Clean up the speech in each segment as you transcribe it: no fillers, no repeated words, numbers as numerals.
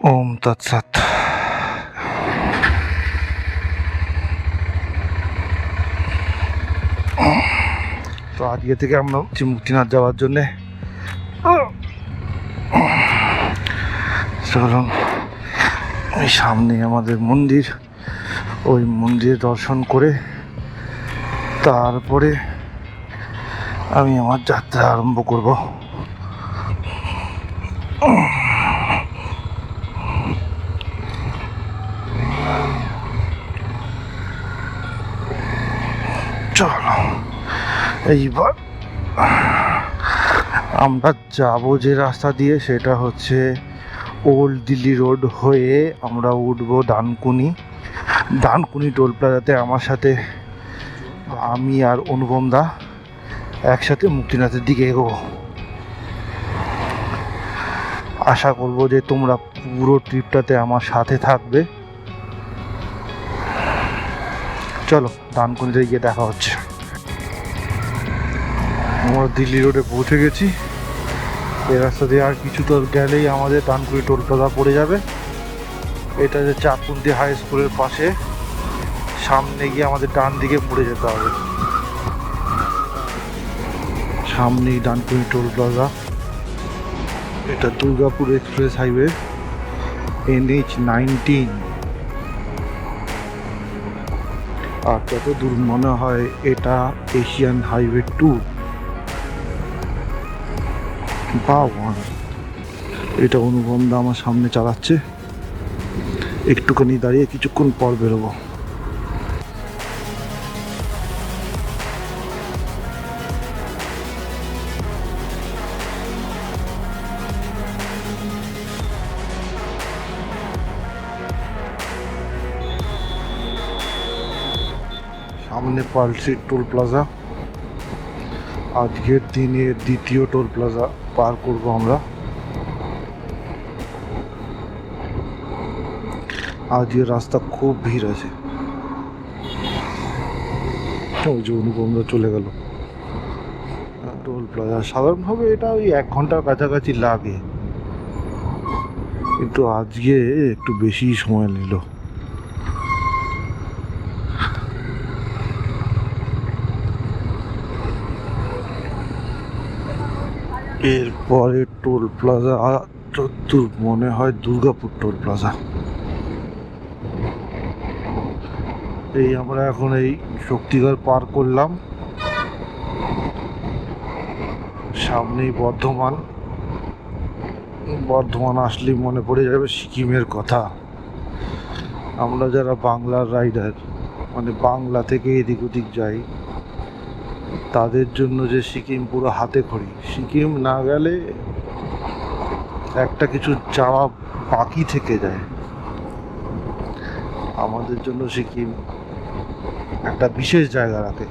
ওম তৎসৎ। তো আজকে থেকে আমরা মুক্তিনাথ যাওয়ার জন্যে চলুন, ওই সামনে আমাদের মন্দির, ওই মন্দিরে দর্শন করে তারপরে আমি আমার যাত্রা আরম্ভ করব। চলো, এইবার আমরা যাব যে রাস্তা দিয়ে, সেটা হচ্ছে ওল্ড দিল্লি রোড হয়ে আমরা উঠবো ডানকুনি টোল প্লাজাতে। আমার সাথে আমি আর অনুপম দা একসাথে মুক্তিনাথের দিকে এগোবো। আশা করবো যে তোমরা পুরো ট্রিপটাতে আমার সাথে থাকবে। চলো, ডানকুনিতে গিয়ে দেখা হচ্ছে। আমরা দিল্লি রোডে পৌঁছে গেছি। এই রাস্তা দিয়ে আর কিছু তো গেলেই আমাদের ডানকুনি টোল প্লাজা পড়ে যাবে। এটা যে চাকুন্দি হাই স্কুলের পাশে, সামনে গিয়ে আমাদের ডান দিকে মুড়ে যেতে হবে। সামনেই ডানকুনি টোল প্লাজা। এটা দুর্গাপুর এক্সপ্রেস হাইওয়ে NH-19। আর যত দূর মনে হয় এটা এশিয়ান হাইওয়ে 2 বা 1। এটা অনুপম দা আমার সামনে চালাচ্ছে। একটুখানি দাঁড়িয়ে কিছুক্ষণ পর বেরোবো। সামনে পার্ল টোল প্লাজা। আজকের দিনের দ্বিতীয় টোল প্লাজা পার করব আমরা। আজকের রাস্তা খুব ভিড় আছে। ওই যে অনুপমরা চলে গেল। টোল প্লাজা সাধারণভাবে এটা ওই 1 ঘন্টার কাছাকাছি লাগে, কিন্তু আজকে একটু বেশি সময় নিল। এরপরে টোল প্লাজা যতদূর মনে হয় দুর্গাপুর টোল প্লাজা। এই আমরা এখন এই শক্তিগড় পার করলাম। সামনেই বর্ধমান আসলেই মনে পড়ে যাবে সিকিমের কথা। আমরা যারা বাংলার রাইডার, মানে বাংলা থেকে এদিক ওদিক যাই, তাদের জন্য যে সিকিম পুরো হাতে খড়ি। সিকিম না গেলে একটা কিছু যাওয়া বাকি থেকে যায়। আমাদের জন্য সিকিম একটা বিশেষ জায়গা রাখে।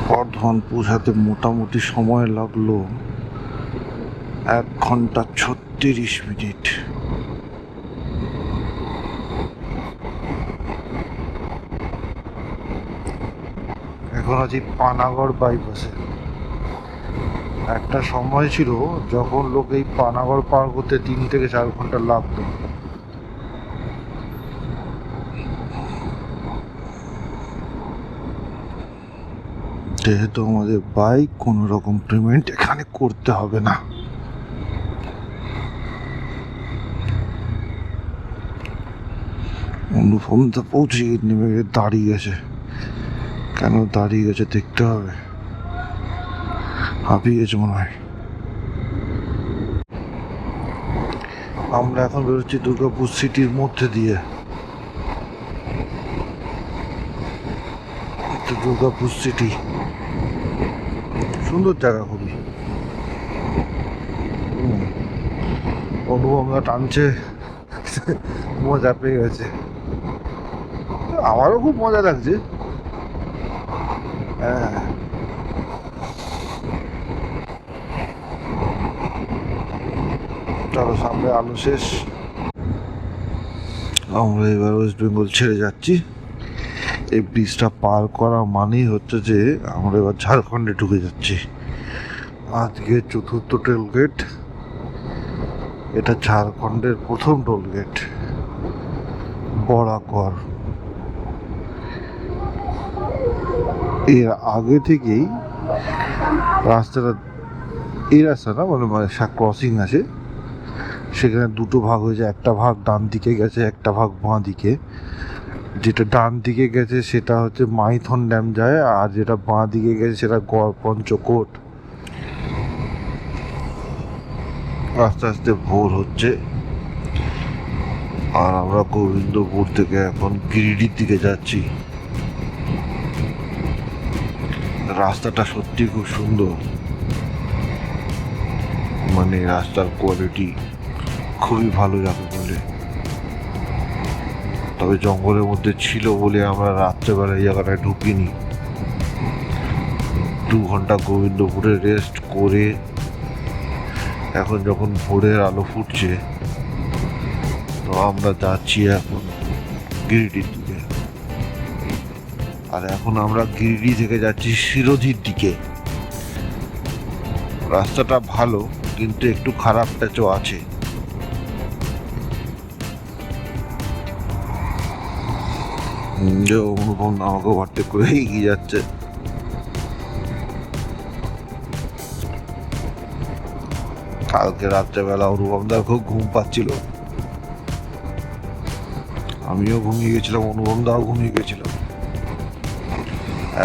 বর্ধমান পৌঁছাতে মোটামুটি সময় লাগলো 1 ঘন্টা 36 মিনিট। এখন আছি পানাগড় বাইপাসে। একটা সময় ছিল যখন লোক এই পানাগড় পার করতে 3 থেকে 4 ঘন্টা লাগতো। যেহেতু আমাদের বাইক, কোনো রকম পেমেন্ট এখানে করতে হবে না। অনুপম তো পৌঁছে নেমে দাঁড়িয়ে গেছে। কেন দাঁড়িয়ে গেছে দেখতে হবে। হাঁপিয়ে গেছে মনে হয়। আমরা এখন বেরোচ্ছি দুর্গাপুর সিটির মধ্যে দিয়ে। দুর্গাপুর সিটি সুন্দর জায়গা খুবই। অনুপমরা টানছে, মজা পেয়ে গেছে। আমারও খুব মজা লাগছে। হ্যাঁ, চলো, সামনে আলো শেষ। আমরা এবার ওয়েস্ট বেঙ্গল ছেড়ে যাচ্ছি। এই ব্রিজটা পার করা মানেই হচ্ছে যে আমরা এবার ঝাড়খণ্ডে ঢুকে যাচ্ছি। আজকে 4র্থ টোল গেট। এটা ঝাড়খণ্ডের প্রথম টোল গেট, বরাকর। এর আগে থেকেই রাস্তাটা, এই রাস্তা না মানে ক্রসিং আছে, সেখানে দুটো ভাগ হয়েছে, একটা ভাগ ডান দিকে গেছে, একটা ভাগ বাঁ দিকে। যেটা ডান দিকে গেছে সেটা হচ্ছে মাইথন ড্যাম যায়, আর যেটা বাঁ দিকে গেছে সেটা গড় পঞ্চকোট। আস্তে আস্তে ভোর হচ্ছে, আর আমরা গোবিন্দপুর থেকে এখন গিরিডির দিকে যাচ্ছি। রাস্তাটা সত্যি খুব সুন্দর, মানে রাস্তার কোয়ালিটি খুবই ভালো যাবে বলে। তবে জঙ্গলের মধ্যে ছিল বলে আমরা রাত্রেবেলা এই জায়গাটায় ঢুকিনি। 2 ঘন্টা গোবিন্দপুরে রেস্ট করে এখন যখন ভোরের আলো ফুটছে, তো আমরা যাচ্ছি এখন গিরিডির দিকে। আর এখন আমরা গিরিডি থেকে যাচ্ছি শিরোধির দিকে। রাস্তাটা ভালো, কিন্তু একটু খারাপ প্যাচও আছে। যে অনুপম আমাকে ওভারটেক করে এগিয়ে যাচ্ছে। কালকে রাত্রেবেলা অনুপমদার খুব ঘুম পাচ্ছিল, আমিও ঘুমিয়ে গেছিলাম, অনুপমদাও ঘুমিয়ে গেছিলাম।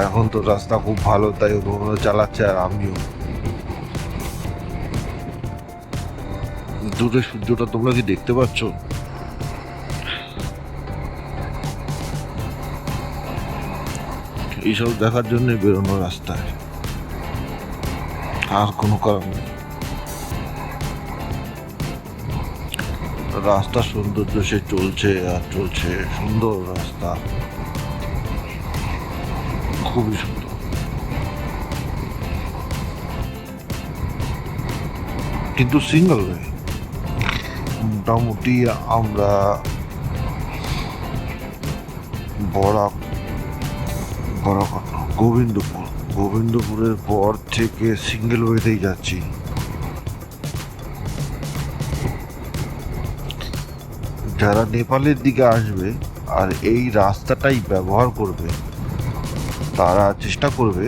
এখন তো রাস্তা খুব ভালো, তাই অনুপমদা চালাচ্ছে আর আমিও। দূরে সূর্যটা তোমরা কি দেখতে পাচ্ছ? এইসব দেখার জন্য বেরোনো রাস্তায়, আর কোনো কারণ নেই। রাস্তার সৌন্দর্য সে চলছে আর চলছে, সুন্দর রাস্তা, খুবই সুন্দর। কিন্তু সিঙ্গল ওয়ে। মোটামুটি আমরা গোবিন্দপুরের পর থেকে সিঙ্গেল ওয়েতেই যাচ্ছি। যারা নেপালের দিকে আসবে আর এই রাস্তাটাই ব্যবহার করবে, তারা চেষ্টা করবে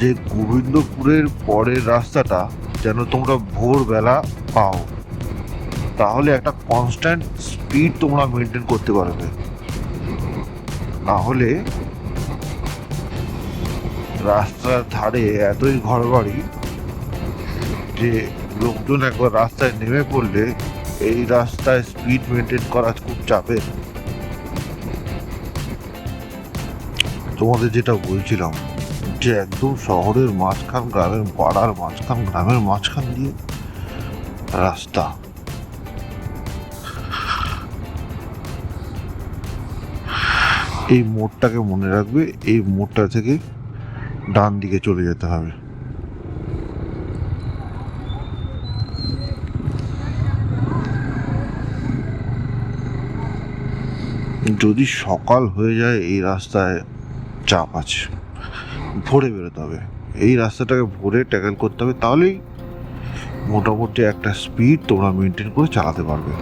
যে গোবিন্দপুরের পরের রাস্তাটা যেন তোমরা ভোরবেলা পাও, তাহলে একটা কনস্ট্যান্ট স্পিড তোমরা মেনটেন করতে পারবে। না হলে রাস্তার ধারে এতই ঘরবাড়ি যে লোকজন একবার রাস্তায় নেমে পড়লে এই রাস্তায় স্পিড মেনটেন করা খুব চাপের। তোমাদের যেটা বলছিলাম, যে একদম শহরের মাঝখান, গ্রামের পাড়ার মাঝখান, গ্রামের মাঝখান দিয়ে রাস্তা। এই মোড়টাকে মনে রাখবে, এই মোড়টা থেকে ডান দিকে চলে যেতে হবে। যদি সকাল হয়ে যায় এই রাস্তায় চাপ আছে, ভোরে বেরোতে হবে। এই রাস্তাটাকে ভোরে ট্যাকেল করতে হবে, তাহলেই মোটামুটি একটা স্পিড তোমরা মেনটেন করে চালাতে পারবে।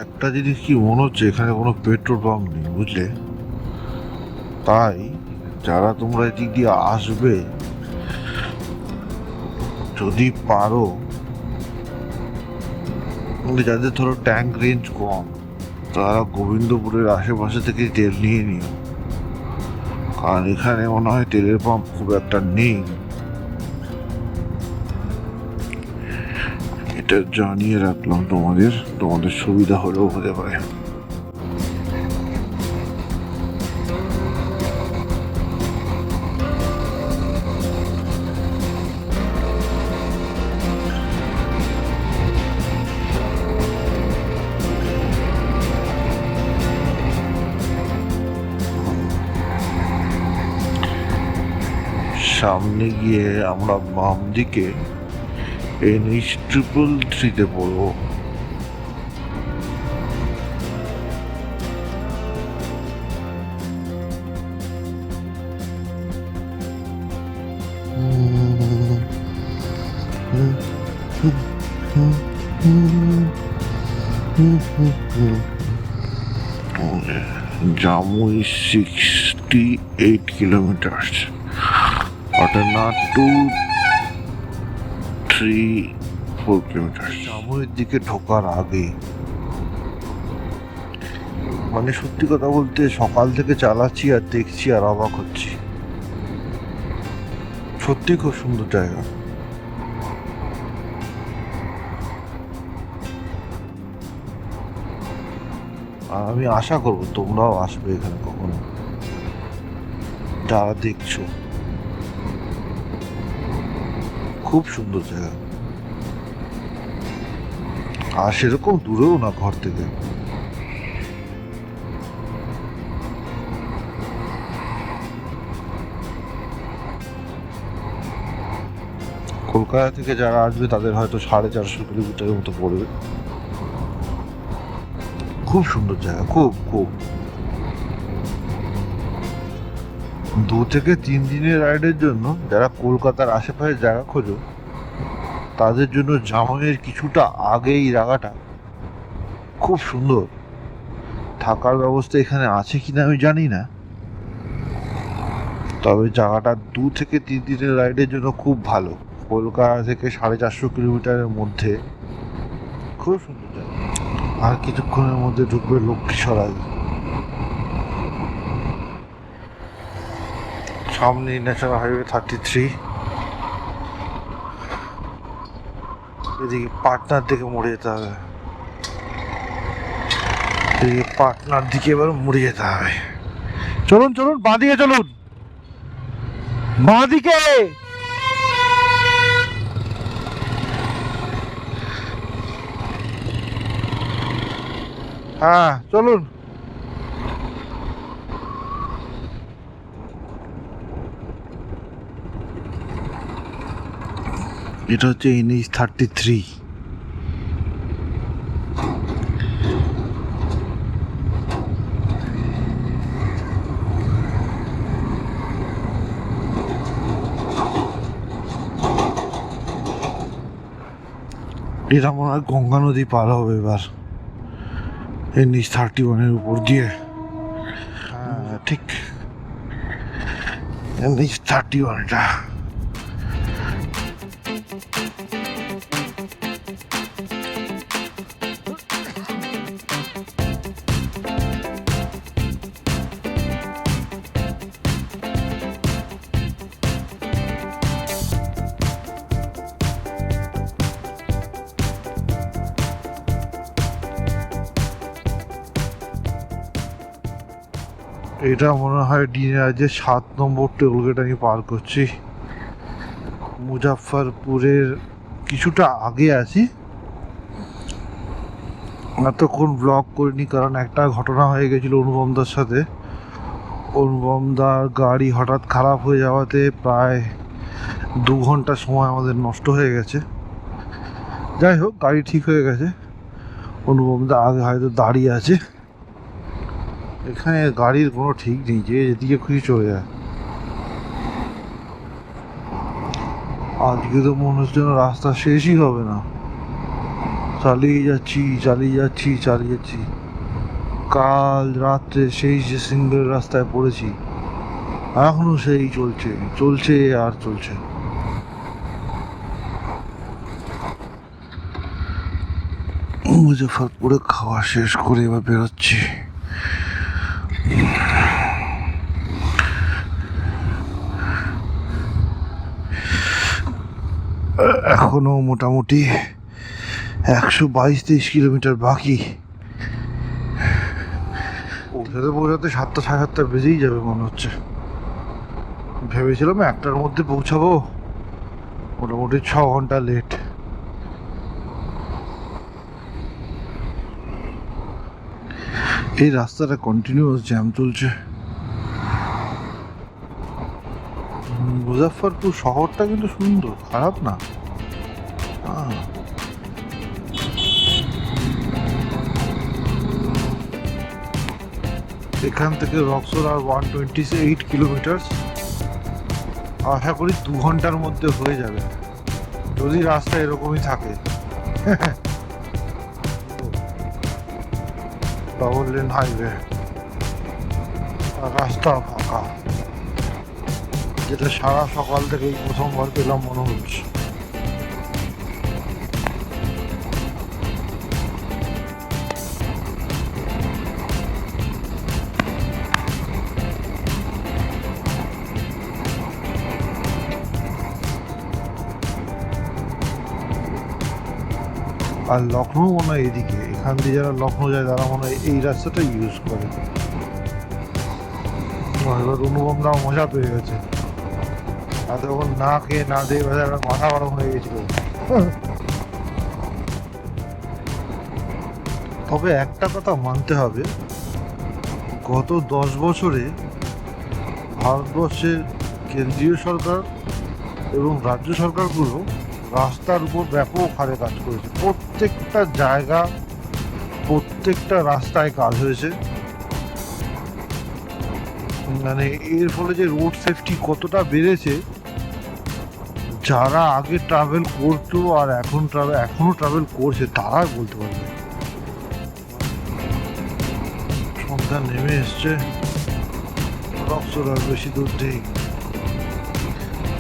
একটা জিনিস কি মনে হচ্ছে, এখানে কোনো পেট্রোল পাম্প নেই, বুঝলে? তাই যারা তোমরা এদিক দিয়ে আসবে, যদি পারো, যাদের ধরো ট্যাঙ্ক রেঞ্জ কম, তারা গোবিন্দপুরের আশেপাশে থেকে তেল নিয়ে নিও, কারণ এখানে মনে হয় তেলের পাম্প খুব একটা নেই। এটা জানিয়ে রাখলাম তোমাদের সুবিধা হলেও হতে পারে। সামনে গিয়ে আমরা বাম দিকে NH333-তে পড়বো। Jamui 68 kilometre, Patna 234 kilometre. জামুইয়ের দিকে ঢোকার আগে মানে সত্যি কথা বলতে সকাল থেকে চালাচ্ছি আর দেখছি আর অবাক হচ্ছি, সত্যি খুব সুন্দর জায়গা। আর আমি আশা করব তোমরাও আসবে এখানে কখনো, যারা দেখছো। খুব সুন্দর জায়গা, আর সেরকম দূরেও না ঘর থেকে। কলকাতা থেকে যারা আসবে তাদের হয়তো 450 কিলোমিটারের মতো পড়বে। খুব সুন্দর জায়গা, খুব খুব। 2 থেকে 3 দিনের রাইডের জন্য যারা কলকাতার আশেপাশে জায়গা খোঁজো তাদের জন্য জামুইয়ের কিছুটা আগে এই জায়গাটা খুব সুন্দর। থাকার ব্যবস্থা এখানে আছে কিনা আমি জানি না, তবে জায়গাটা 2 থেকে 3 দিনের রাইডের জন্য খুব ভালো। কলকাতা থেকে 450 কিলোমিটারের মধ্যে, খুব সুন্দর জায়গা। আর কিছুক্ষণের মধ্যে ঢুকবে লক্ষ্মীসরাই। সামনে ন্যাশনাল হাইওয়ে 33, এদিকে পাটনার দিকে মুড়ে যেতে হবে। এদিকে পাটনার দিকে এবার মুড়ে যেতে হবে। চলুন চলুন, বাঁ দিকে চলুন, বাঁ দিকে। হ্যাঁ চলুন। এটা হচ্ছে NH33। এটা মনে হয় গঙ্গা নদী পার হবে এবার NH31-এর উপর দিয়ে। হ্যাঁ ঠিক, NH31 এটা। এটা মনে হয় ডিনারাজের 7 নম্বর টোলগেট আমি পার করছি। মুজাফফরপুরের কিছুটা আগে আছি। এতক্ষণ ব্লগ করিনি কারণ একটা ঘটনা হয়ে গেছিল অনুপমদার সাথে। অনুপমদার গাড়ি হঠাৎ খারাপ হয়ে যাওয়াতে প্রায় 2 ঘন্টা সময় আমাদের নষ্ট হয়ে গেছে। যাই হোক, গাড়ি ঠিক হয়ে গেছে। অনুপমদা আগে হয়তো দাঁড়িয়ে আছে। এখানে গাড়ির কোনো ঠিক নেই, যে যেদিকে খুশি চলে যায়। আজকে তো মনে হচ্ছে রাস্তা শেষই হবে না, চালিয়ে যাচ্ছি চালিয়ে যাচ্ছি চালিয়ে যাচ্ছি। কাল রাত্রে সেই যে সিঙ্গেল রাস্তায় পড়েছি, এখনো সেই চলছে চলছে আর চলছে। মুজফ্ফরপুরে খাওয়া শেষ করে এবার বেরোচ্ছি। এখনো মোটামুটি 122-23 কিলোমিটার বাকি। পৌঁছাতে পৌঁছাতে 7টা সাড়ে 7টা বেজেই যাবে মনে হচ্ছে। ভেবেছিলাম 1টার মধ্যে পৌঁছাবো, মোটামুটি 6 ঘন্টা লেট। এই রাস্তাটা কন্টিনিউয়াস জ্যাম চলছে। মুজাফফরপুর শহরটা কিন্তু সুন্দর, খারাপ না। এখান থেকে রক্সোর আর 128 কিলোমিটার, আশা করি 2 ঘন্টার মধ্যে হয়ে যাবে যদি রাস্তা এরকমই থাকে। ডবল লেন হাইওয়ে আর রাস্তা ফাঁকা, যেটা সারা সকাল থেকে এই প্রথমবার পেলাম মনে হচ্ছে। আর লখনৌ মনে হয় এদিকে, এখান দিয়ে যারা লখনৌ যায় তারা মনে হয় এই রাস্তাটা ইউজ করে। এবার অনুপমরাও মজা পেয়ে গেছে, এতক্ষণ না খেয়ে না দিয়ে মাথা গরম হয়ে গেছিল। তবে একটা কথা মানতে হবে, গত 10 বছরে ভারতবর্ষের কেন্দ্রীয় সরকার এবং রাজ্য সরকারগুলো রাস্তার উপর ব্যাপক হারে কাজ করেছে। প্রত্যেকটা জায়গা, প্রত্যেকটা রাস্তায় কাজ হয়েছে। মানে এর ফলে যে রোড সেফটি কতটা বেড়েছে, যারা আগে ট্রাভেল করতো আর এখনো ট্রাভেল করছে তারাই বলতে পারবে। সন্ধ্যা নেমে এসছে, রক্সোর আর বেশি দূর নেই।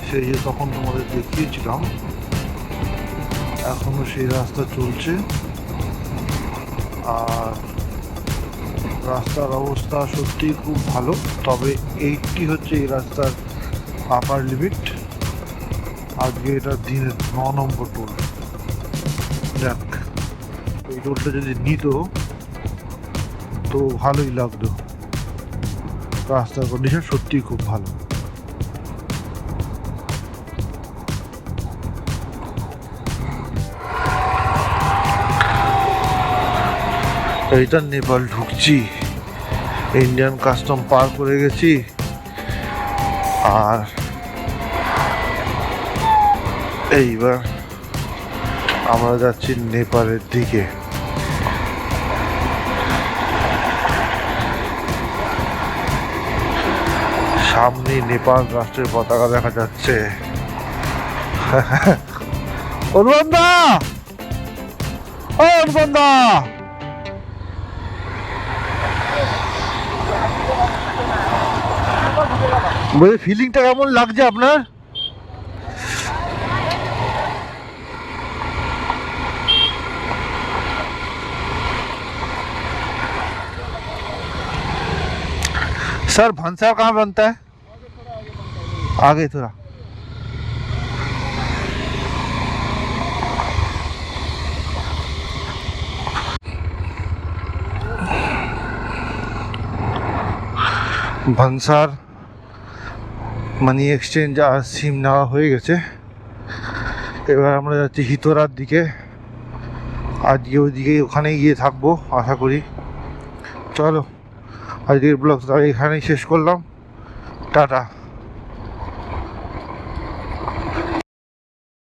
সেই যে তখন তোমাদের দেখিয়েছিলাম, এখনো সেই রাস্তা চলছে। আর রাস্তার অবস্থা সত্যি খুব ভালো, তবে 80 হচ্ছে এই রাস্তার আপার লিমিট। আজকে এটা দিনের 9 নম্বর টোল। যাক, এই টোলটা যদি নিত তো ভালোই লাগতো। রাস্তার কন্ডিশন সত্যিই খুব ভালো। এইটা নেপাল ঢুকছি, ইন্ডিয়ান কাস্টম পার করে গেছি। আর এইবার আমরা যাচ্ছি নেপালের দিকে। সামনে নেপাল রাষ্ট্রের পতাকা দেখা যাচ্ছে। অনুপমদা, ও অনুপমদা, বলে ফিলিংটা কেমন লাগছে আপনার? सर भंसार कहाँ बनता है? आगे थोड़ा। ভনসার মানি এক্সচেঞ্জ আর সিম নেওয়া হয়ে গেছে। এবার আমরা যাচ্ছি হিতোরার দিকে। আজকে ওইদিকে ওখানেই গিয়ে থাকবো আশা করি। চলো, আজকের ব্লগ এখানেই শেষ করলাম। টাটা।